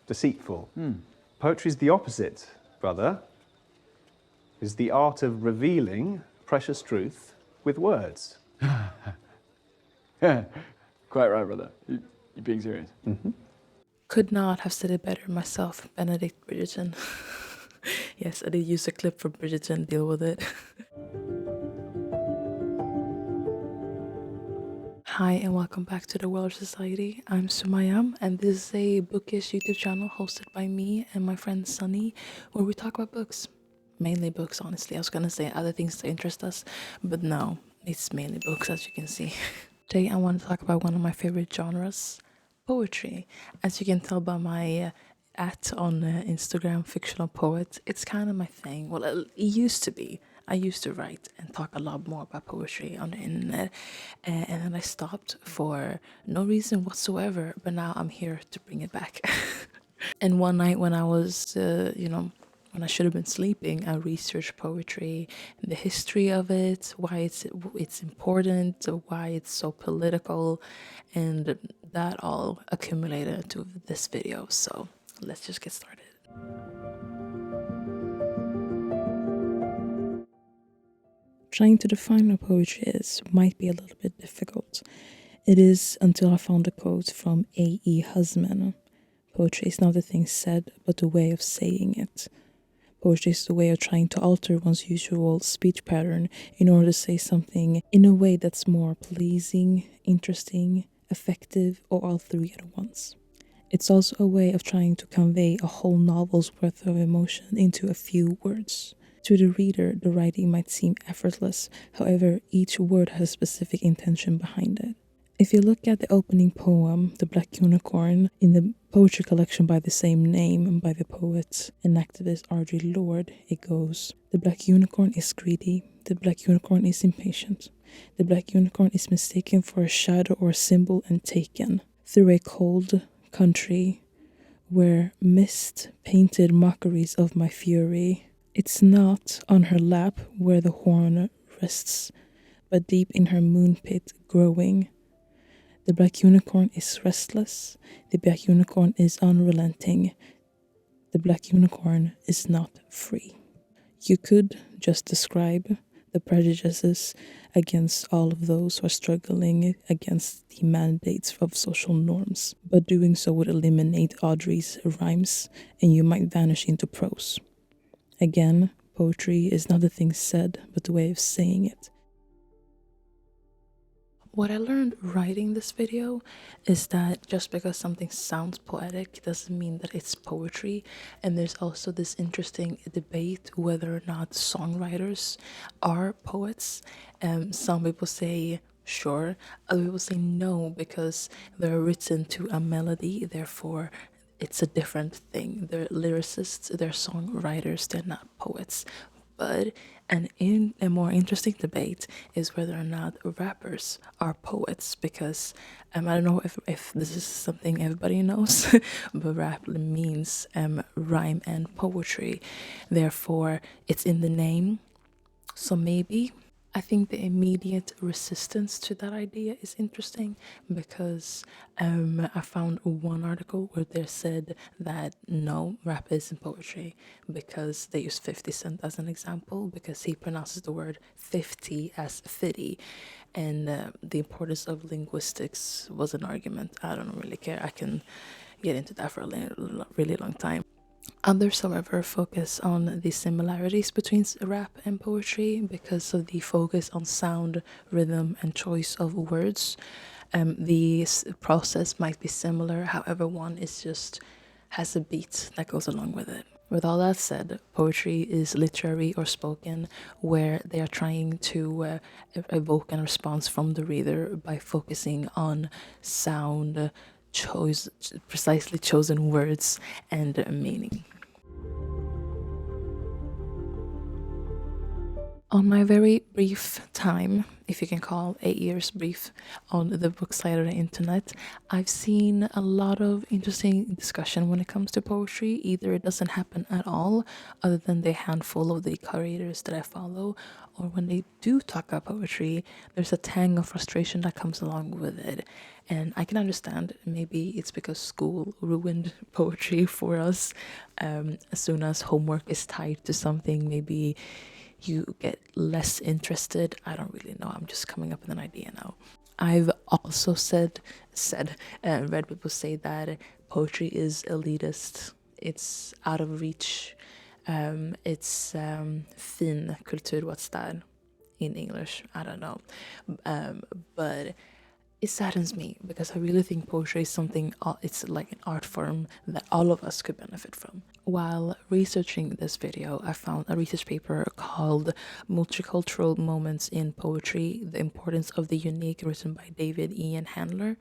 deceitful. Poetry is the opposite, brother. Is the art of revealing precious truth with words. Quite right, brother. You're being serious. Could not have said it better myself, Benedict Bridgerton. Yes, I did use a clip from Bridgerton, deal with it. Hi and welcome back to the World Society. I'm Sumaya and this is a bookish YouTube channel hosted by me and my friend Sunny where we talk about books. Mainly books, honestly. I was gonna say other things that interest us, but no, it's mainly books as you can see. Today I want to talk about one of my favorite genres, poetry. As you can tell by my at on Instagram, fictional poet, it's kind of my thing. Well, it used to be. I used to write and talk a lot more about poetry on the internet, and then I stopped for no reason whatsoever, but now I'm here to bring it back. And one night when I was, when I should have been sleeping, I researched poetry, the history of it, why it's important, why it's so political, and that all accumulated into this video. So let's just get started. Trying to define what poetry is might be a little bit difficult. It is until I found a quote from A.E. Husman. Poetry is not a thing said, but a way of saying it. Poetry is the way of trying to alter one's usual speech pattern in order to say something in a way that's more pleasing, interesting, effective, or all three at once. It's also a way of trying to convey a whole novel's worth of emotion into a few words. To the reader, the writing might seem effortless, however, each word has a specific intention behind it. If you look at the opening poem, The Black Unicorn, in the poetry collection by the same name by the poet and activist R.J. Lord, it goes, "The black unicorn is greedy, the black unicorn is impatient. The black unicorn is mistaken for a shadow or symbol and taken through a cold country where mist painted mockeries of my fury. It's not on her lap where the horn rests, but deep in her moon pit growing. The black unicorn is restless, the black unicorn is unrelenting, the black unicorn is not free." You could just describe the prejudices against all of those who are struggling against the mandates of social norms, but doing so would eliminate Audrey's rhymes and you might vanish into prose. Again, poetry is not a thing said, but a way of saying it. What I learned writing this video is that just because something sounds poetic doesn't mean that it's poetry, and there's also this interesting debate whether or not songwriters are poets. Some people say sure, other people say no because they're written to a melody, therefore it's a different thing. They're lyricists, they're songwriters, they're not poets. But a more interesting debate is whether or not rappers are poets, because I don't know if this is something everybody knows, but rap means rhyme and poetry. Therefore, it's in the name. So maybe I think the immediate resistance to that idea is interesting because I found one article where they said that no, rap isn't poetry because they use 50 Cent as an example because he pronounces the word 50 as 50, and the importance of linguistics was an argument. I don't really care. I can get into that for a really long time. Others, however, focus on the similarities between rap and poetry because of the focus on sound, rhythm, and choice of words. The process might be similar, however, one is just has a beat that goes along with it. With all that said, poetry is literary or spoken, where they are trying to evoke a response from the reader by focusing on sound, precisely chosen words, and meaning. On my very brief time, if you can call 8 years brief, on the book side of the internet, I've seen a lot of interesting discussion when it comes to poetry. Either it doesn't happen at all, other than the handful of the curators that I follow, or when they do talk about poetry, there's a tang of frustration that comes along with it. And I can understand, maybe it's because school ruined poetry for us. As soon as homework is tied to something, maybe you get less interested. I don't really know. I'm just coming up with an idea now. I've also read people say that poetry is elitist. It's out of reach. It's fin kultur. What's that in English? I don't know. But it saddens me because I really think poetry is something, it's like an art form that all of us could benefit from. While researching this video, I found a research paper called Multicultural Moments in Poetry, The Importance of the Unique, written by David Ian Handler.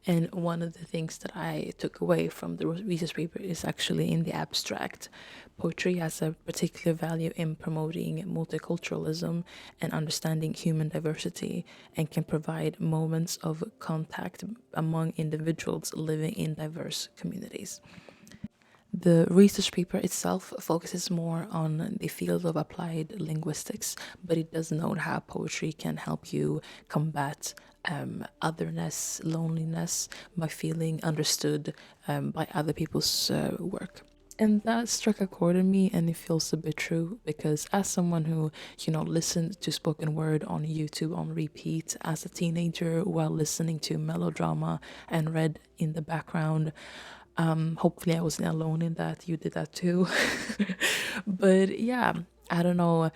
And one of the things that I took away from the research paper is actually in the abstract. Poetry has a particular value in promoting multiculturalism and understanding human diversity, and can provide moments of contact among individuals living in diverse communities. The research paper itself focuses more on the field of applied linguistics, but it does note how poetry can help you combat otherness, loneliness, by feeling understood by other people's work. And that struck a chord in me, and it feels a bit true, because as someone who, listened to spoken word on YouTube on repeat as a teenager while listening to melodrama and read in the background, hopefully I wasn't alone in that. You did that too. But yeah, I don't know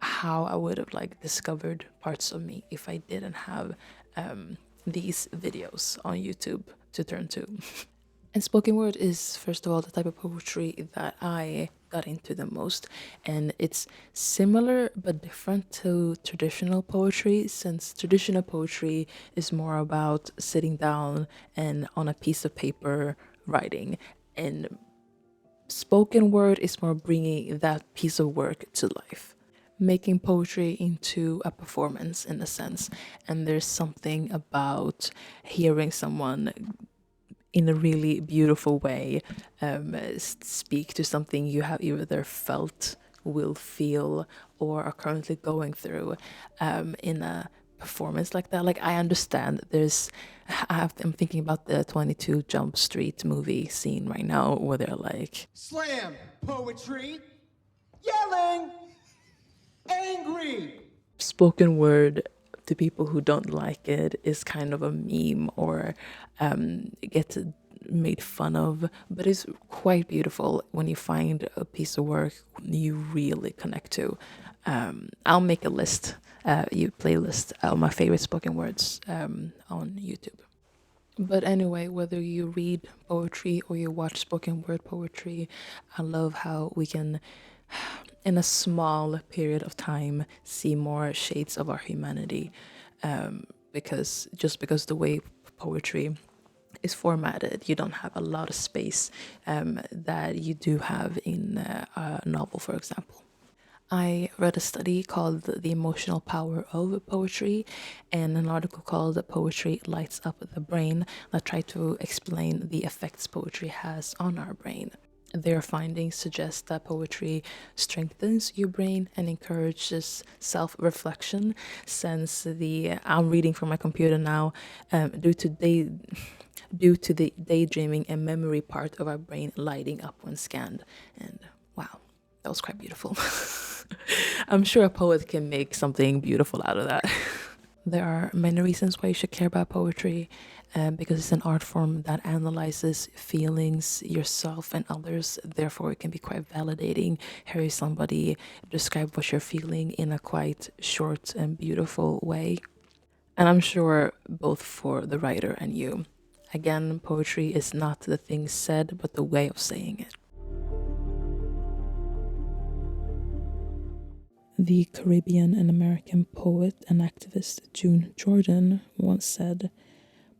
how I would have discovered parts of me if I didn't have these videos on YouTube to turn to. And spoken word is, first of all, the type of poetry that I got into the most. And it's similar but different to traditional poetry, since traditional poetry is more about sitting down and on a piece of paper writing. And spoken word is more bringing that piece of work to life, making poetry into a performance in a sense. And there's something about hearing someone in a really beautiful way speak to something you have either felt, will feel, or are currently going through in a performance like that. I understand I'm thinking about the 22 Jump Street movie scene right now, where they're like, slam poetry, yelling, angry. spoken word to people who don't like it is kind of a meme, or gets made fun of, but it's quite beautiful when you find a piece of work you really connect to. I'll make a playlist of my favorite spoken words on YouTube. But anyway, whether you read poetry or you watch spoken word poetry, I love how we can, in a small period of time, see more shades of our humanity. Because the way poetry is formatted, you don't have a lot of space that you do have in a novel, for example. I read a study called The Emotional Power of Poetry, and an article called Poetry Lights Up the Brain, that tried to explain the effects poetry has on our brain. Their findings suggest that poetry strengthens your brain and encourages self-reflection, since I'm reading from my computer now, due to the daydreaming and memory part of our brain lighting up when scanned. And wow, that was quite beautiful. I'm sure a poet can make something beautiful out of that. There are many reasons why you should care about poetry, because it's an art form that analyzes feelings, yourself and others. Therefore, it can be quite validating. Hearing somebody describe what you're feeling in a quite short and beautiful way. And I'm sure both for the writer and you. Again, poetry is not the thing said, but the way of saying it. The Caribbean and American poet and activist June Jordan once said,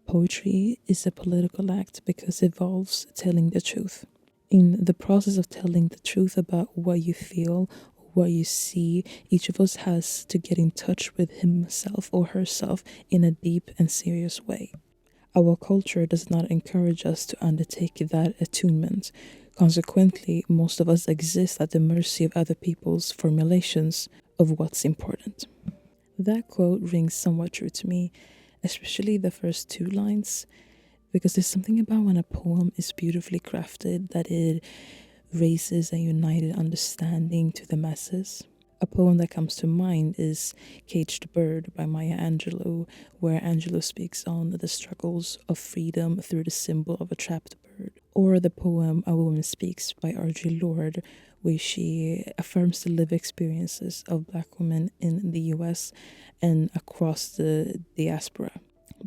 "Poetry is a political act because it involves telling the truth. In the process of telling the truth about what you feel or what you see, each of us has to get in touch with himself or herself in a deep and serious way. Our culture does not encourage us to undertake that attunement. Consequently, most of us exist at the mercy of other people's formulations of what's important. That quote rings somewhat true to me, especially the first two lines, because there's something about when a poem is beautifully crafted that it raises a united understanding to the masses. A poem that comes to mind is Caged Bird by Maya Angelou, where Angelou speaks on the struggles of freedom through the symbol of a trapped bird. Or the poem A Woman Speaks by R.G. Lord, where she affirms the lived experiences of Black women in the US and across the diaspora.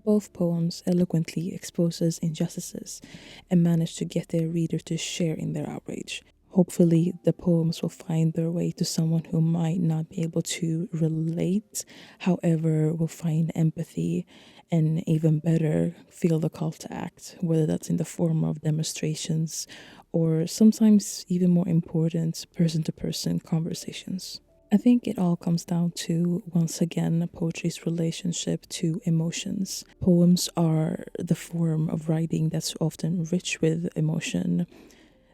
Both poems eloquently exposes injustices and manage to get their reader to share in their outrage. Hopefully, the poems will find their way to someone who might not be able to relate, however, will find empathy and even better, feel the call to act, whether that's in the form of demonstrations or sometimes even more important, person to person conversations. I think it all comes down to, once again, poetry's relationship to emotions. Poems are the form of writing that's often rich with emotion,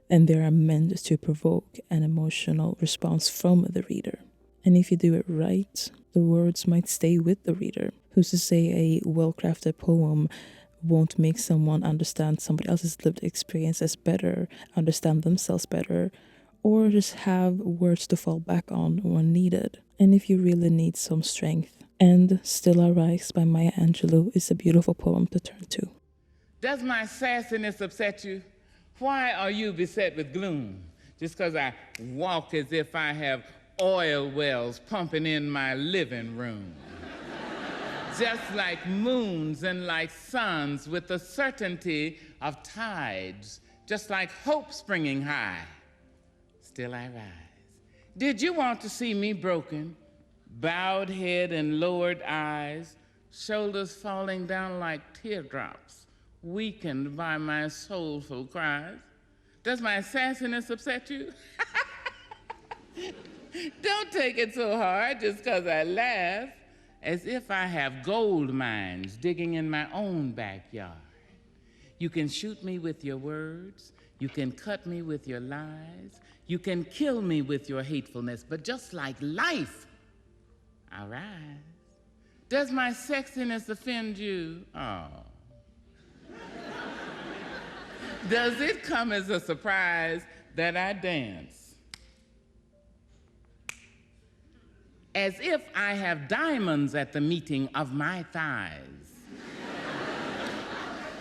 and they are meant to provoke an emotional response from the reader. And if you do it right, the words might stay with the reader. Who's to say a well-crafted poem won't make someone understand somebody else's lived experiences better, understand themselves better, or just have words to fall back on when needed. And if you really need some strength, And Still I Rise by Maya Angelou is a beautiful poem to turn to. Does my sassiness upset you? Why are you beset with gloom? Just because I walk as if I have oil wells pumping in my living room. Just like moons and like suns with the certainty of tides, just like hope springing high. Still I rise. Did you want to see me broken? Bowed head and lowered eyes, shoulders falling down like teardrops, weakened by my soulful cries. Does my sassiness upset you? Don't take it so hard just because I laugh, as if I have gold mines digging in my own backyard. You can shoot me with your words, you can cut me with your lies, you can kill me with your hatefulness, but just like life, I rise. Does my sexiness offend you? Oh. Does it come as a surprise that I dance as if I have diamonds at the meeting of my thighs?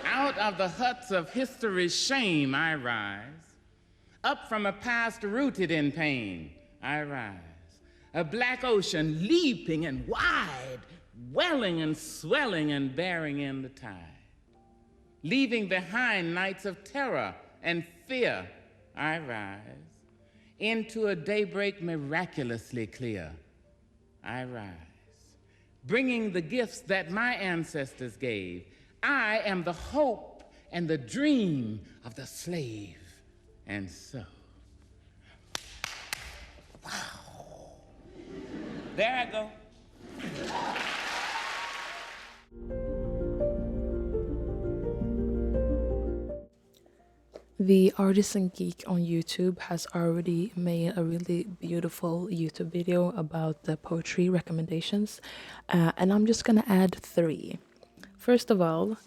Out of the huts of history's shame I rise. Up from a past rooted in pain I rise. A black ocean leaping and wide, welling and swelling and bearing in the tide. Leaving behind nights of terror and fear, I rise. Into a daybreak miraculously clear, I rise. Bringing the gifts that my ancestors gave. I am the hope and the dream of the slave. And so, wow. There I go. The Artisan Geek on YouTube has already made a really beautiful YouTube video about the poetry recommendations, and I'm just gonna add 3. First of all,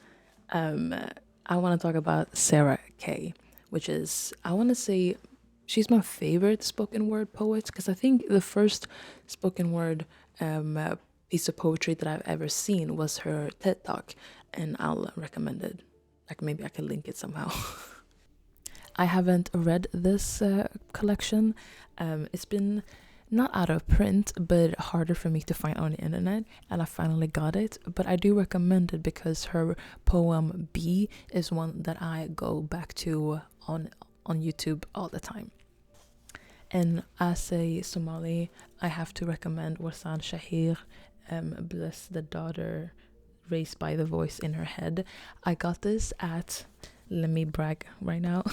I want to talk about Sarah Kay, which is, I want to say, she's my favorite spoken word poet, because I think the first spoken word piece of poetry that I've ever seen was her TED Talk, and I'll recommend it. Like, maybe I can link it somehow. I haven't read this collection. It's been not out of print, but harder for me to find on the internet, and I finally got it. But I do recommend it because her poem B is one that I go back to on YouTube all the time. And as a Somali, I have to recommend Warsan Shahir, Bless the Daughter Raised by the Voice in Her Head. I got this at, let me brag right now,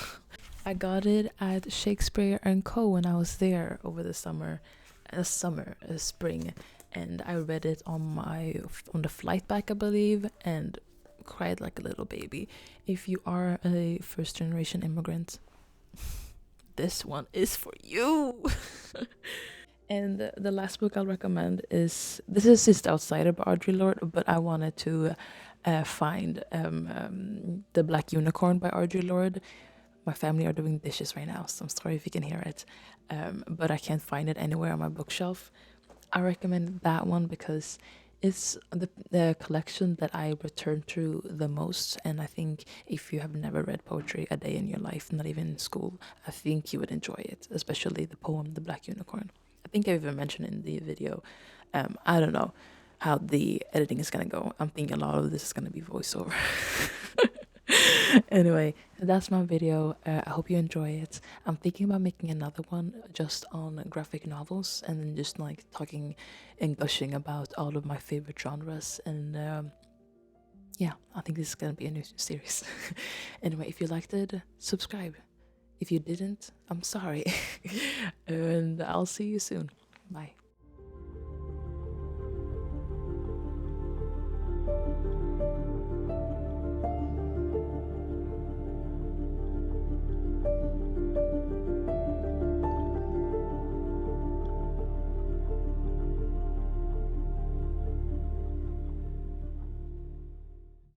I got it at Shakespeare & Co. when I was there over the summer. summer, spring, and I read it on the flight back, I believe, and cried like a little baby. If you are a first generation immigrant, this one is for you. And the last book I'll recommend is, this is Sister Outsider by Audre Lorde, but I wanted to find The Black Unicorn by Audre Lorde. My family are doing dishes right now, so I'm sorry if you can hear it, but I can't find it anywhere on my bookshelf. I recommend that one because it's the collection that I return to the most, and I think if you have never read poetry a day in your life, not even in school, I think you would enjoy it, especially the poem The Black Unicorn. I think I even mentioned in the video. I don't know how the editing is gonna go. I'm thinking a lot of this is gonna be voiceover. Anyway, that's my video. I hope you enjoy it. I'm thinking about making another one just on graphic novels, and then just like talking and gushing about all of my favorite genres. And yeah, I think this is gonna be a new series. Anyway, if you liked it, subscribe. If you didn't, I'm sorry. And I'll see you soon. Bye.